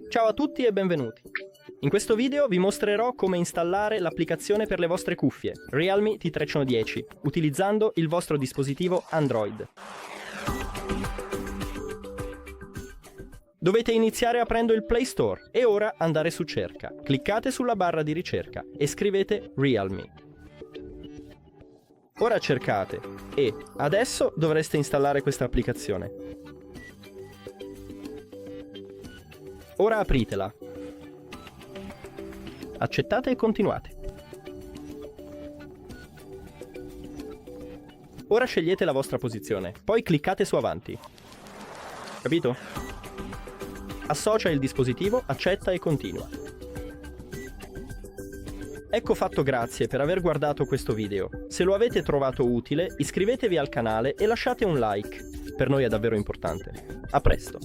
Ciao a tutti e benvenuti. In questo video vi mostrerò come installare l'applicazione per le vostre cuffie REALME T310 utilizzando il vostro dispositivo Android. Dovete iniziare aprendo il Play Store e ora andare su cerca. Cliccate sulla barra di ricerca e scrivete REALME. Ora cercate e adesso dovreste installare questa applicazione. Ora apritela. Accettate e continuate. Ora scegliete la vostra posizione, poi cliccate su avanti. Capito? Associa il dispositivo, accetta e continua. Ecco fatto, grazie per aver guardato questo video. Se lo avete trovato utile, iscrivetevi al canale e lasciate un like. Per noi è davvero importante. A presto!